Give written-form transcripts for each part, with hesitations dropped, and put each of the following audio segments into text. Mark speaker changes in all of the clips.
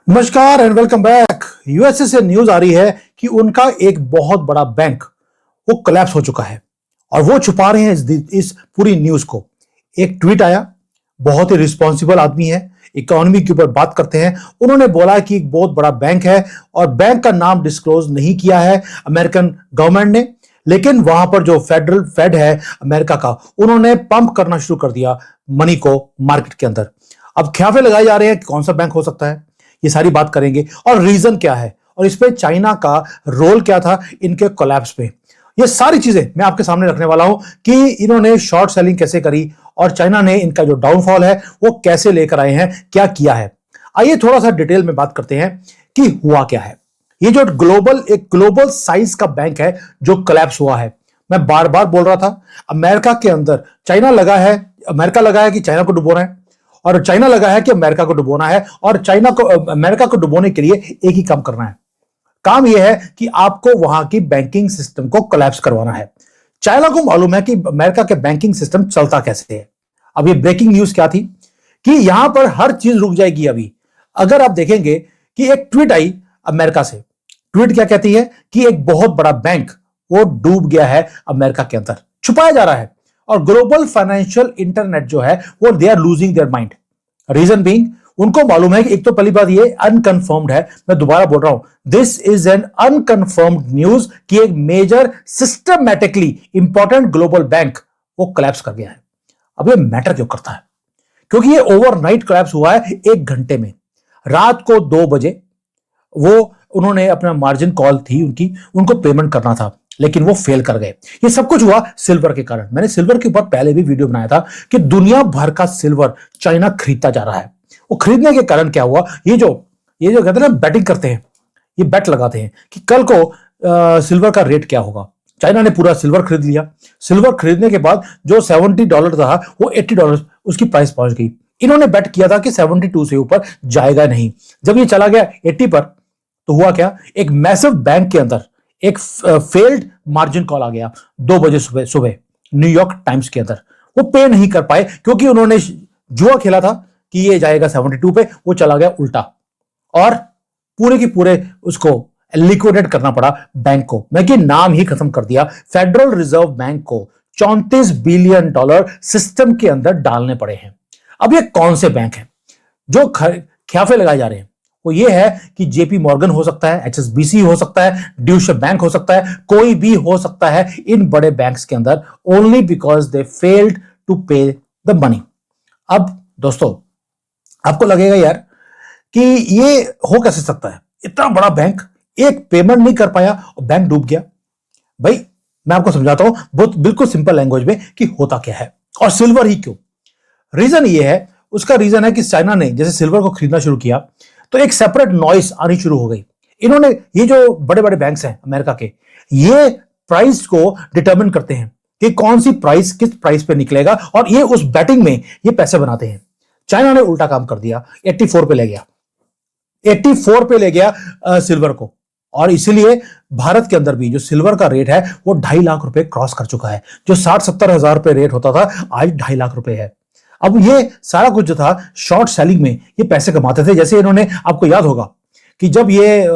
Speaker 1: नमस्कार and welcome back. USA से news आ रही है कि उनका एक बहुत बड़ा बैंक वो कोलैप्स हो चुका है और वो छुपा रहे हैं इस पूरी न्यूज को। एक ट्वीट आया, बहुत ही रिस्पॉन्सिबल आदमी है, इकोनॉमी के ऊपर बात करते हैं। उन्होंने बोला कि एक बहुत बड़ा बैंक है और बैंक का नाम डिस्क्लोज नहीं किया है अमेरिकन गवर्नमेंट ने, लेकिन वहां पर जो फेडरल फेड है अमेरिका का, उन्होंने पंप करना शुरू कर दिया मनी को मार्केट के अंदर। अब ख्याफे लगाए जा रहे हैं कि कौन सा बैंक हो सकता है, ये सारी बात करेंगे और रीजन क्या है और इस पे चाइना का रोल क्या था इनके कोलैप्स पे। ये सारी चीजें मैं आपके सामने रखने वाला हूं कि इन्होंने शॉर्ट सेलिंग कैसे करी और चाइना ने इनका जो डाउनफॉल है वो कैसे लेकर आए हैं, क्या किया है। आइए थोड़ा सा डिटेल में बात करते हैं कि हुआ क्या है। ये जो एक ग्लोबल साइज का बैंक है जो कोलैप्स हुआ है। मैं बार बार बोल रहा था, अमेरिका के अंदर अमेरिका लगा है कि चाइना को डुबोना है और चाइना लगा है कि अमेरिका को डुबोना है और अमेरिका को डुबोने के लिए एक ही काम करना है। काम यह है कि आपको वहां की बैंकिंग सिस्टम को कोलैप्स करवाना है। चाइना को मालूम है कि अमेरिका के बैंकिंग सिस्टम चलता कैसे है। अब ये ब्रेकिंग न्यूज क्या थी कि यहां पर हर चीज रुक जाएगी। अभी अगर आप देखेंगे कि एक ट्वीट आई अमेरिका से, ट्वीट क्या कहती है कि एक बहुत बड़ा बैंक वो डूब गया है अमेरिका के अंदर, छुपाया जा रहा है और ग्लोबल फाइनेंशियल इंटरनेट जो है वो they are losing their mind. Reason being, उनको मालूम है कि एक तो पहली बात ये अनकंफर्म्ड है, मैं दोबारा बोल रहा हूं, this is an unconfirmed news कि एक major systematically important global bank वो कोलैप्स कर गया है। अब ये मैटर क्यों करता है? क्योंकि ये ओवरनाइट कोलैप्स हुआ है 1 घंटे में। रात को 2 बजे वो उन्होंने अपना मार्जिन कॉल थी उनको पेमेंट करना था, लेकिन वो फेल कर गए। ये सब कुछ हुआ सिल्वर के कारण। मैंने सिल्वर के ऊपर पहले भी वीडियो बनाया था कि दुनिया भर का सिल्वर चाइना खरीदता जा रहा है। वो खरीदने के कारण क्या हुआ, ये जो कहते हैं ना बैटिंग करते हैं, ये बेट लगाते हैं कि कल को सिल्वर का रेट क्या होगा। चाइना ने पूरा सिल्वर खरीद लिया। सिल्वर खरीदने के बाद जो $70 था वो $80 उसकी प्राइस पहुंच गई। इन्होंने बेट किया था कि 72 से ऊपर जाएगा नहीं। जब ये चला गया 80 पर, तो हुआ क्या, एक मैसिव बैंक के अंदर एक फेल्ड मार्जिन कॉल आ गया 2 बजे सुबह न्यूयॉर्क टाइम्स के अंदर। वो पे नहीं कर पाए क्योंकि उन्होंने जुआ खेला था कि ये जाएगा 72 पे, वो चला गया उल्टा और पूरे की पूरे उसको लिक्विडेट करना पड़ा बैंक को। मैं कि नाम ही खत्म कर दिया। फेडरल रिजर्व बैंक को $34 बिलियन सिस्टम के अंदर डालने पड़े हैं। अब ये कौन से बैंक हैं जो ख्याफे लगाए जा रहे हैं? वो ये है कि जेपी मॉर्गन हो सकता है, एचएसबीसी हो सकता है, ड्यूश बैंक हो सकता है, कोई भी हो सकता है इन बड़े बैंक्स के अंदर, only because they failed to pay the money. अब दोस्तों आपको लगेगा यार कि ये हो कैसे सकता है, इतना बड़ा बैंक एक पेमेंट नहीं कर पाया और बैंक डूब गया। भाई मैं आपको समझाता हूं बहुत बिल्कुल सिंपल लैंग्वेज में कि होता क्या है और सिल्वर ही क्यों। रीजन ये है, उसका रीजन है कि चाइना ने जैसे सिल्वर को खरीदना शुरू किया तो एक सेपरेट नॉइस आनी शुरू हो गई। इन्होंने, ये जो बड़े बड़े बैंक्स हैं अमेरिका के, ये प्राइस को डिटरमिन करते हैं कि कौन सी प्राइस किस प्राइस पे निकलेगा और ये उस बैटिंग में ये पैसे बनाते हैं। चाइना ने उल्टा काम कर दिया, 84 पे ले गया, 84 पे ले गया सिल्वर को। और इसीलिए भारत के अंदर भी जो सिल्वर का रेट है वो 2.5 लाख रुपए क्रॉस कर चुका है। जो 60-70 हजार रुपए रेट होता था आज 2.5 लाख रुपए है। अब ये सारा कुछ जो था शॉर्ट सेलिंग में ये पैसे कमाते थे। जैसे इन्होंने, आपको याद होगा कि जब ये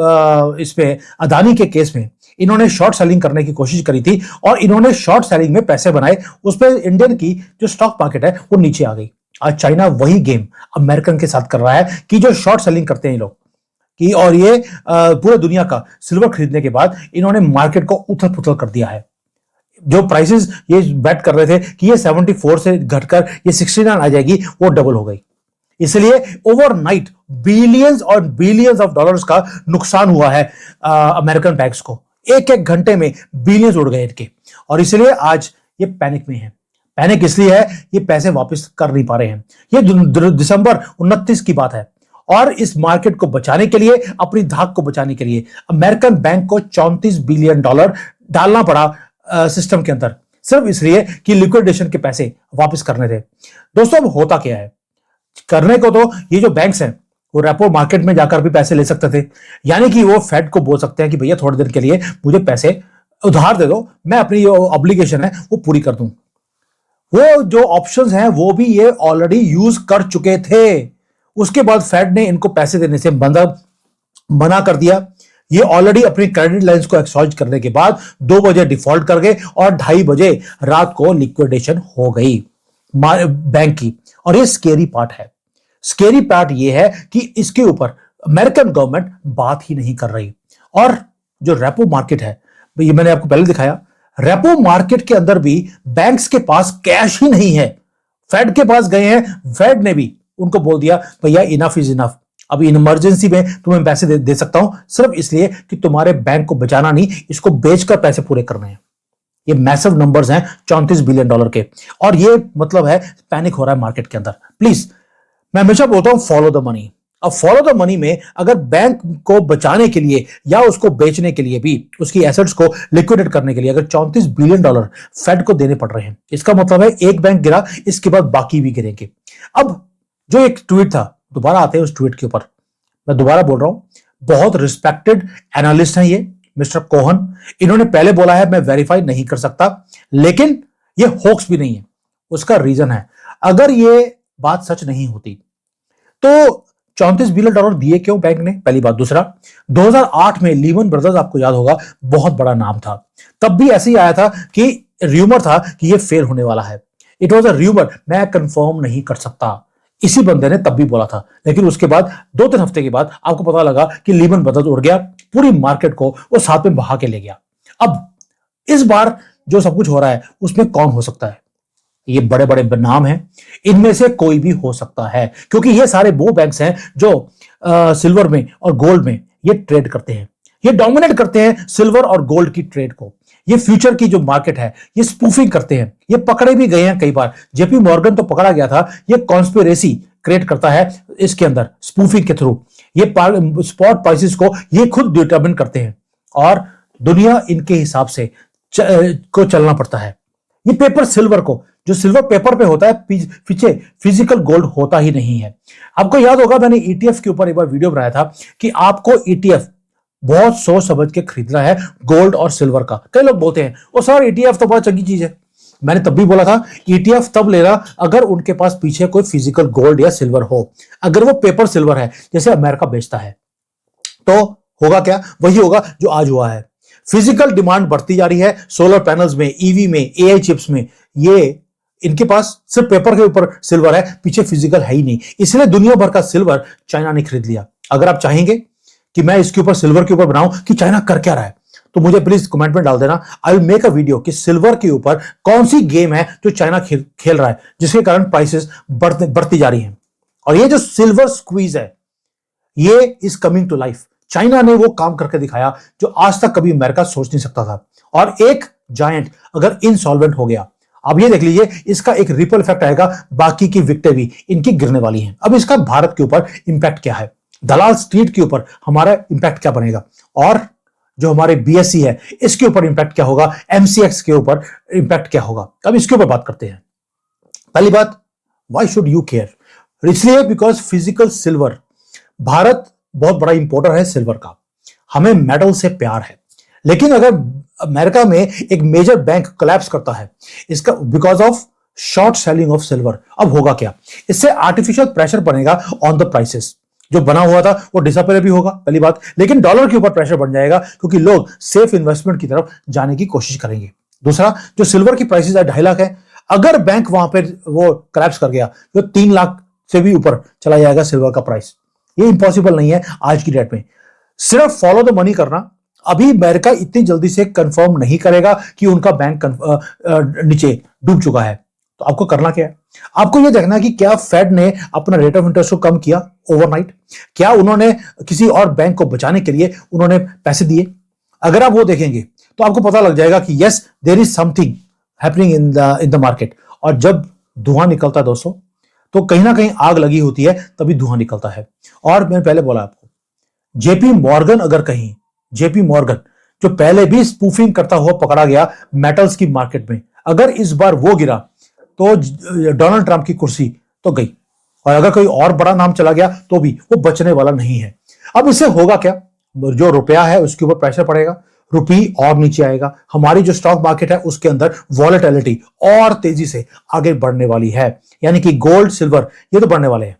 Speaker 1: इस पे अदानी के केस में इन्होंने शॉर्ट सेलिंग करने की कोशिश करी थी और इन्होंने शॉर्ट सेलिंग में पैसे बनाए, उस पर इंडियन की जो स्टॉक मार्केट है वो नीचे आ गई। आज चाइना वही गेम अमेरिकन के साथ कर रहा है कि जो शॉर्ट सेलिंग करते हैं लोग कि, और ये पूरे दुनिया का सिल्वर खरीदने के बाद इन्होंने मार्केट को उथल पुथल कर दिया है। जो प्राइसेस ये बेट कर रहे थे कि ये 74 से घटकर ये 69 आ जाएगी, वो डबल हो गई। इसलिए ओवरनाइट बिलियंस और बिलियंस ऑफ डॉलर्स का नुकसान हुआ है अमेरिकन बैंक्स को। एक घंटे में बिलियंस उड़ गए इनके और इसलिए आज ये पैनिक में है। पैनिक इसलिए है, ये पैसे वापस कर नहीं पा रहे हैं। ये दिसंबर 29 की बात है और इस मार्केट को बचाने के लिए, अपनी धाक को बचाने के लिए अमेरिकन बैंक को $34 बिलियन डालना पड़ा सिस्टम के अंदर, सिर्फ इसलिए कि लिक्विडेशन के पैसे वापस करने थे। दोस्तों अब होता क्या है, करने को तो ये जो बैंक्स हैं वो रेपो मार्केट में जाकर भी पैसे ले सकते थे, यानी कि वो फेड को बोल सकते हैं कि भैया थोड़ी देर के लिए मुझे पैसे उधार दे दो, मैं अपनी जो ऑब्लिगेशन है वो पूरी कर दूं। वो जो ऑप्शंस हैं वो भी ये ऑलरेडी यूज कर चुके थे। उसके बाद फेड ने इनको पैसे देने से मना कर दिया। ये ऑलरेडी अपनी क्रेडिट लाइंस को एक्सॉल्ट करने के बाद 2 बजे डिफॉल्ट कर गए और 2:30 बजे रात को लिक्विडेशन हो गई बैंक की। और ये स्केरी पार्ट है। स्केरी पार्ट ये है कि इसके ऊपर अमेरिकन गवर्नमेंट बात ही नहीं कर रही। और जो रेपो मार्केट है, ये मैंने आपको पहले दिखाया, रेपो मार्केट के अंदर भी बैंक्स के पास कैश ही नहीं है। फेड के पास गए हैं, फेड ने भी उनको बोल दिया भैया इनफ इज इनफ, अभी इमरजेंसी में तुम्हें पैसे दे सकता हूं, सिर्फ इसलिए कि तुम्हारे बैंक को बचाना नहीं, इसको बेचकर पैसे पूरे करने हैं। ये मैसिव नंबर्स हैं, $34 बिलियन के। और ये मतलब है पैनिक हो रहा है मार्केट के अंदर। प्लीज, मैं हमेशा बोलता हूं फॉलो द मनी। अब फॉलो द मनी में अगर बैंक को बचाने के लिए या उसको बेचने के लिए भी, उसकी एसेट्स को लिक्विडेट करने के लिए अगर $34 बिलियन फेड को देने पड़ रहे हैं, इसका मतलब है एक बैंक गिरा, इसके बाद बाकी भी गिरेंगे। अब जो एक ट्वीट था, दोबारा आते हैं उस ट्वीट के ऊपर, मैं दोबारा बोल रहा हूं, बहुत रिस्पेक्टेड एनालिस्ट हैं ये मिस्टर कोहन। इन्होंने पहले बोला है मैं वेरीफाई नहीं कर सकता, लेकिन ये होक्स भी नहीं है। उसका रीजन है, अगर ये बात सच नहीं होती तो $34 बिलियन दिए क्यों बैंक ने, पहली बात। दूसरा, 2008 में लीमन ब्रदर्स, आपको याद होगा, बहुत बड़ा नाम था, तब भी ऐसे ही आया था कि र्यूमर था कि ये फेल होने वाला है। इट वॉज अ र्यूमर, मैं कंफर्म नहीं कर सकता, इसी बंदे ने तब भी बोला था। लेकिन उसके बाद 2-3 हफ्ते के बाद आपको पता लगा कि लीमन ब्रदर्स उड़ गया, पूरी मार्केट को वो साथ में बहा के ले गया। अब इस बार जो सब कुछ हो रहा है उसमें कौन हो सकता है? ये बड़े बड़े नाम हैं, इनमें से कोई भी हो सकता है, क्योंकि ये सारे वो बैंक्स हैं जो सिल्वर में और गोल्ड में ये ट्रेड करते हैं, ये डोमिनेट करते हैं सिल्वर और गोल्ड की ट्रेड को। ये फ्यूचर की जो मार्केट है ये स्पूफिंग करते हैं, ये पकड़े भी गए हैं कई बार। जेपी मॉर्गन तो पकड़ा गया था, ये कॉन्स्पिरेसी क्रिएट करता है इसके अंदर स्पूफिंग के थ्रू। ये स्पॉट प्राइसेस को ये खुद डिटरमिन करते हैं और दुनिया इनके हिसाब से को चलना पड़ता है। ये पेपर सिल्वर को, जो सिल्वर पेपर पे होता है, पीछे फिजिकल गोल्ड होता ही नहीं है। आपको याद होगा मैंने ईटीएफ के ऊपर एक बार वीडियो बनाया था कि आपको ईटीएफ बहुत सोच समझ के खरीदना है गोल्ड और सिल्वर का। कई लोग बोलते हैं ओ सर ईटीएफ तो बहुत चंगी चीज है। मैंने तब भी बोला था ईटीएफ तब लेना अगर उनके पास पीछे कोई फिजिकल गोल्ड या सिल्वर हो। अगर वो पेपर सिल्वर है जैसे अमेरिका बेचता है तो होगा क्या, वही होगा जो आज हुआ है। फिजिकल डिमांड बढ़ती जा रही है, सोलर पैनल्स में, ईवी में, एआई चिप्स में। ये इनके पास सिर्फ पेपर के ऊपर सिल्वर है, पीछे फिजिकल है ही नहीं, इसलिए दुनिया भर का सिल्वर चाइना ने खरीद लिया। अगर आप चाहेंगे कि मैं इसके ऊपर सिल्वर के ऊपर बनाऊं कि चाइना कर क्या रहा है, तो मुझे प्लीज कमेंट में डाल देना। I will make a video कि सिल्वर के ऊपर कौन सी गेम है जो चाइना खेल रहा है जिसके कारण प्राइसेस बढ़ती जा रही हैं। और ये जो सिल्वर स्क्वीज है ये is coming to life. China ने वो काम करके दिखाया जो आज तक कभी अमेरिका सोच नहीं सकता था। और एक जायंट अगर इनसॉल्वेंट हो गया, अब ये देख लीजिए इसका एक रिपल इफेक्ट आएगा, बाकी की विकटें भी इनकी गिरने वाली हैं। अब इसका भारत के ऊपर इंपैक्ट क्या है, दलाल स्ट्रीट के ऊपर हमारा इंपैक्ट क्या बनेगा, और जो हमारे बीएसई है इसके ऊपर इंपैक्ट क्या होगा, एमसीएक्स के ऊपर इंपैक्ट क्या होगा। अब इसके ऊपर बात करते हैं। पहली बात, व्हाई शुड यू केयर? इसलिए बिकॉज फिजिकल सिल्वर, भारत बहुत बड़ा इंपोर्टर है सिल्वर का, हमें मेटल से प्यार है। लेकिन अगर अमेरिका में एक मेजर बैंक कोलैप्स करता है इसका because of short selling of silver, अब होगा क्या? इससे आर्टिफिशियल प्रेशर बनेगा ऑन द प्राइसेस। जो बना हुआ था वो डिसअपियर भी होगा, पहली बात। लेकिन डॉलर के ऊपर प्रेशर बन जाएगा क्योंकि लोग सेफ इन्वेस्टमेंट की तरफ जाने की कोशिश करेंगे। दूसरा, जो सिल्वर की प्राइसेस है 2.5 लाख है, अगर बैंक वहां पर वो कोलैप्स कर गया तो 3 लाख से भी ऊपर चला जाएगा सिल्वर का प्राइस। ये इंपॉसिबल नहीं है आज की डेट में। सिर्फ फॉलो द मनी करना, अभी अमेरिका इतनी जल्दी से कंफर्म नहीं करेगा कि उनका बैंक नीचे डूब चुका है। तो आपको करना क्या है? आपको यह देखना है कि क्या फेड ने अपना रेट ऑफ इंटरेस्ट को कम किया ओवरनाइट, क्या उन्होंने किसी और बैंक को बचाने के लिए उन्होंने पैसे दिए। अगर आप वो देखेंगे तो आपको पता लग जाएगा कि yes there is something happening in the market. और जब धुआं निकलता है दोस्तों, तो कहीं ना कहीं आग लगी होती है, तभी धुआं निकलता है। और मैंने पहले बोला आपको, जेपी मॉर्गन, अगर कहीं जेपी मॉर्गन जो पहले भी स्पूफिंग करता हुआ पकड़ा गया मेटल्स की मार्केट में, अगर इस बार वो गिरा तो डोनाल्ड ट्रंप की कुर्सी तो गई। और अगर कोई और बड़ा नाम चला गया तो भी वो बचने वाला नहीं है। अब इससे होगा क्या? जो रुपया है उसके ऊपर प्रेशर पड़ेगा, रुपी और नीचे आएगा, हमारी जो स्टॉक मार्केट है उसके अंदर वॉलेटिलिटी और तेजी से आगे बढ़ने वाली है। यानी कि गोल्ड सिल्वर ये तो बढ़ने वाले हैं,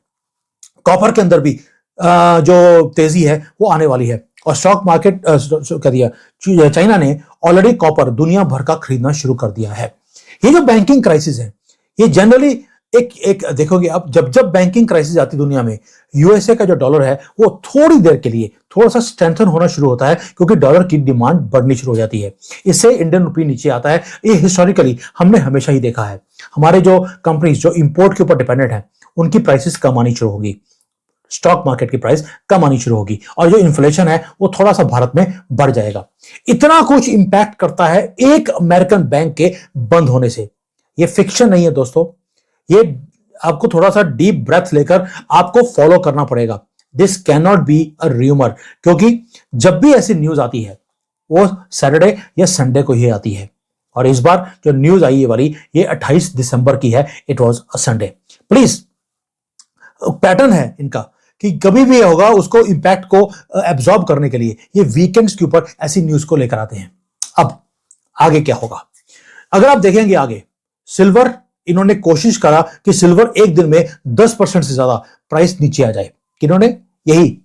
Speaker 1: कॉपर के अंदर भी जो तेजी है वो आने वाली है। और स्टॉक मार्केट कह दिया चाइना ने ऑलरेडी कॉपर दुनिया भर का खरीदना शुरू कर दिया है। ये जो बैंकिंग क्राइसिस है ये जनरली एक देखोगे अब जब बैंकिंग क्राइसिस आती दुनिया में, यूएसए का जो डॉलर है वो थोड़ी देर के लिए थोड़ा सा स्ट्रेंथन होना शुरू होता है, क्योंकि डॉलर की डिमांड बढ़नी शुरू हो जाती है। इससे इंडियन रुपी नीचे आता है। ये हिस्टोरिकली हमने हमेशा ही देखा है। हमारे जो कंपनीज जो इंपोर्ट के ऊपर डिपेंडेंट है उनकी प्राइसेस कम आनी शुरू होगी, स्टॉक मार्केट की प्राइस कम आनी शुरू होगी, और जो इन्फ्लेशन है वो थोड़ा सा भारत में बढ़ जाएगा। इतना कुछ इंपैक्ट करता है एक अमेरिकन बैंक के बंद होने से। ये फिक्शन नहीं है दोस्तों, ये आपको थोड़ा सा डीप ब्रेथ लेकर आपको फॉलो करना पड़ेगा। This can not be a rumour, क्योंकि जब भी ऐसी न्यूज आती है वो सैटरडे या संडे को ही आती है। और इस बार जो न्यूज आई है वाली ये 28 दिसंबर की है। It was a Sunday. Please, pattern है इनका कि कभी भी होगा उसको इंपैक्ट को एब्जॉर्ब करने के लिए ये वीकेंड्स के ऊपर ऐसी न्यूज को लेकर आते हैं। अब आगे क्या होगा अगर आप देखेंगे आगे, सिल्वर इन्होंने कोशिश करा कि सिल्वर एक दिन में 10% से ज्यादा प्राइस नीचे आ जाए। किन्होंने? यही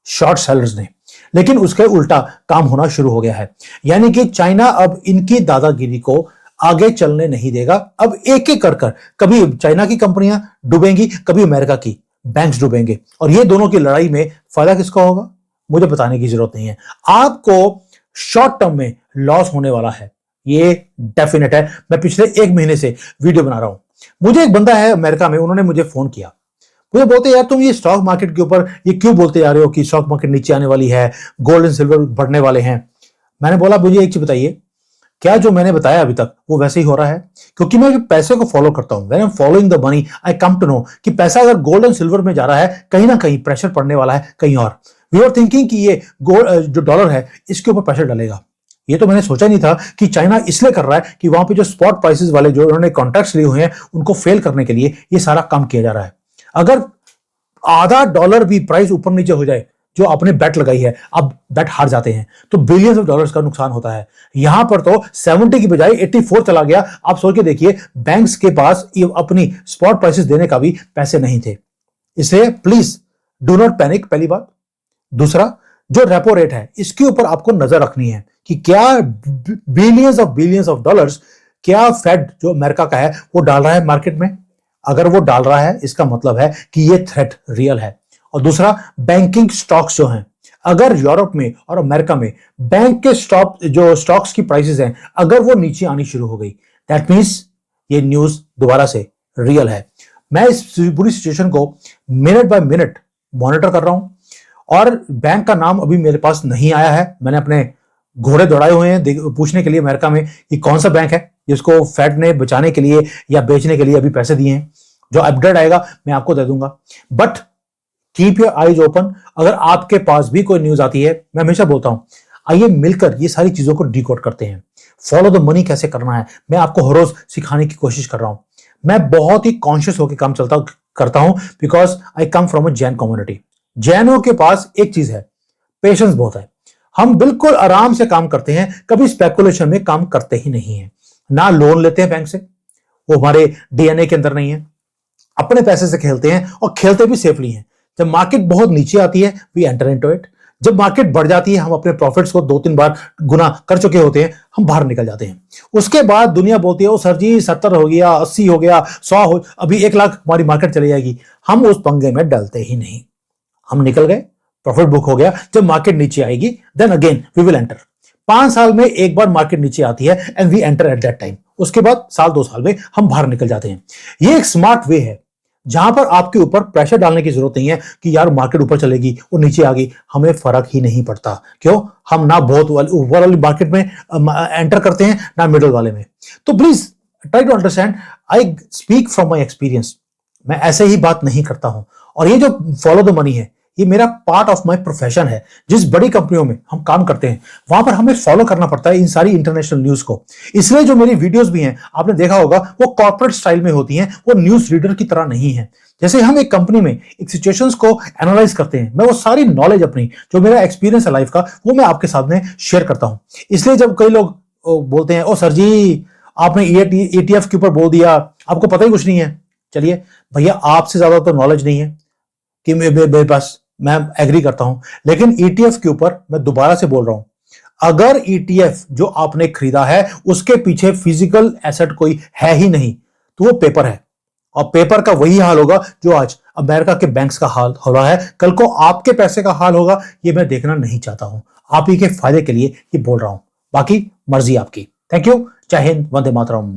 Speaker 1: शॉर्ट सेलर्स ने। लेकिन उसके उल्टा काम होना शुरू हो गया है। यानी कि चाइना अब इनकी दादागिरी को आगे चलने नहीं देगा। अब एक एक कर कभी चाइना की कंपनियां डूबेंगी, कभी अमेरिका की बैंक्स डूबेंगे, और ये दोनों की लड़ाई में फायदा किसका होगा मुझे बताने की जरूरत नहीं है। आपको शॉर्ट टर्म में लॉस होने वाला है, ये डेफिनेट है। मैं पिछले 1 महीने से वीडियो बना रहा हूं। मुझे एक बंदा है अमेरिका में, उन्होंने मुझे फोन किया, मुझे बोलते यार तुम ये स्टॉक मार्केट के ऊपर ये क्यों बोलते जा रहे हो कि स्टॉक मार्केट नीचे आने वाली है, गोल्ड एंड सिल्वर बढ़ने वाले हैं। मैंने बोला मुझे एक चीज बताइए, क्या जो मैंने बताया अभी तक वो वैसे ही हो रहा है? क्योंकि मैं पैसे को फॉलो करता हूं, when I am following the money I come to know कि पैसा अगर गोल्ड एंड सिल्वर में जा रहा है कहीं ना कहीं प्रेशर पड़ने वाला है कहीं और। वी आर थिंकिंग कि ये गोल्ड जो डॉलर है इसके ऊपर प्रेशर डालेगा। ये तो मैंने सोचा नहीं था कि चाइना इसलिए कर रहा है कि वहां पे जो स्पॉट प्राइसेस वाले जो उन्होंने कॉन्ट्रैक्ट्स लिए हुए हैं उनको फेल करने के लिए ये सारा काम किया जा रहा है। अगर आधा डॉलर भी प्राइस ऊपर नीचे हो जाए, जो आपने बेट लगाई है, आप बेट हार जाते हैं तो बिलियंस ऑफ डॉलर्स का नुकसान होता है। यहां पर तो 70 की बजाय 84 चला गया। आप सोच के देखिए, बैंक्स के पास अपनी स्पॉट प्राइसेस देने का भी पैसे नहीं थे। इसलिए प्लीज डू नॉट पैनिक, पहली बात। दूसरा, जो रेपो रेट है इसके ऊपर आपको नजर रखनी है कि क्या बिलियंस ऑफ डॉलर्स क्या फेड जो अमेरिका का है वो डाल रहा है मार्केट में। अगर वो डाल रहा है इसका मतलब है कि ये थ्रेट रियल है। और दूसरा, बैंकिंग स्टॉक्स जो हैं, अगर यूरोप में और अमेरिका में बैंक के स्टॉक्स की प्राइसेस हैं अगर वो नीचे आनी शुरू हो गई, दैट मींस ये न्यूज दोबारा से रियल है। मैं इस पूरी सिचुएशन को मिनट बाय मिनट मॉनिटर कर रहा हूं, और बैंक का नाम अभी मेरे पास नहीं आया है। मैंने अपने घोड़े दौड़ाए हुए हैं पूछने के लिए अमेरिका में कि कौन सा बैंक है जिसको फेड ने बचाने के लिए या बेचने के लिए अभी पैसे दिए हैं। जो अपडेट आएगा मैं आपको दे दूंगा, but keep your eyes open. अगर आपके पास भी कोई न्यूज आती है, मैं हमेशा बोलता हूं आइए मिलकर ये सारी चीजों को डिकोड करते हैं। फॉलो द मनी कैसे करना है मैं आपको हर रोज सिखाने की कोशिश कर रहा हूं। मैं बहुत ही कॉन्शियस होकर काम करता हूं, because I come from a Jain community. जैनों के पास एक चीज है, पेशेंस बहुत है। हम बिल्कुल आराम से काम करते हैं, कभी स्पेकुलेशन में काम करते ही नहीं है। ना लोन लेते हैं बैंक से, वो हमारे डीएनए के अंदर नहीं है। अपने पैसे से खेलते हैं और खेलते भी सेफली हैं। जब मार्केट बहुत नीचे आती है वी एंटर इनटू इट। जब मार्केट बढ़ जाती है हम अपने प्रॉफिट्स को 2-3 बार गुना कर चुके होते हैं, हम बाहर निकल जाते हैं। उसके बाद दुनिया बोलती है ओ सर जी 70 हो गया, 80 हो गया, 100 हो, अभी 1 लाख हमारी मार्केट चली जाएगी। हम उस पंगे में डलते ही नहीं, हम निकल गए, प्रॉफिट बुक हो गया। जब मार्केट नीचे आएगी then again we will enter. 5 साल में एक बार मार्केट नीचे आती है and we enter at that time. उसके बाद साल 2 साल में हम बाहर निकल जाते हैं। ये एक स्मार्ट वे है जहां पर आपके ऊपर प्रेशर डालने की जरूरत नहीं है कि यार मार्केट ऊपर चलेगी और नीचे आ गई, हमें फर्क ही नहीं पड़ता। क्यों? हम ना बहुत ऊपर वाली मार्केट में एंटर करते हैं ना मिडल वाले में। तो please try to understand, I speak from my experience. मैं ऐसे ही बात नहीं करता हूं। और ये जो फॉलो द मनी है ये मेरा पार्ट ऑफ माय प्रोफेशन है। जिस बड़ी कंपनियों में हम काम करते हैं वहां पर हमें फॉलो करना पड़ता है इन सारी इंटरनेशनल न्यूज को। इसलिए जो मेरी वीडियोस भी हैं आपने देखा होगा वो कॉर्पोरेट स्टाइल में होती हैं, वो न्यूज रीडर की तरह नहीं है। जैसे हम एक कंपनी में एक सिचुएशंस को एनालाइज करते हैं, मैं वो सारी नॉलेज अपनी जो मेरा एक्सपीरियंस है लाइफ का वो मैं आपके साथ में शेयर करता हूं। इसलिए जब कई लोग बोलते हैं ओ सर जी आपने ETF के ऊपर बोल दिया, आपको पता ही कुछ नहीं है। चलिए भैया, आपसे ज्यादा तो नॉलेज नहीं है, कि मेरे पास, मैं एग्री करता हूं, लेकिन ईटीएफ के ऊपर मैं दोबारा से बोल रहा हूं, अगर ईटीएफ जो आपने खरीदा है उसके पीछे फिजिकल एसेट कोई है ही नहीं, तो वो पेपर है, और पेपर का वही हाल होगा जो आज अमेरिका के बैंक्स का हाल हो रहा है, कल को आपके पैसे का हाल होगा। ये मैं देखना नहीं चाहता हूं, आप ही के फायदे के लिए ये बोल रहा हूं, बाकी मर्जी आपकी। Thank you. जय हिंद, वंदे मातरम।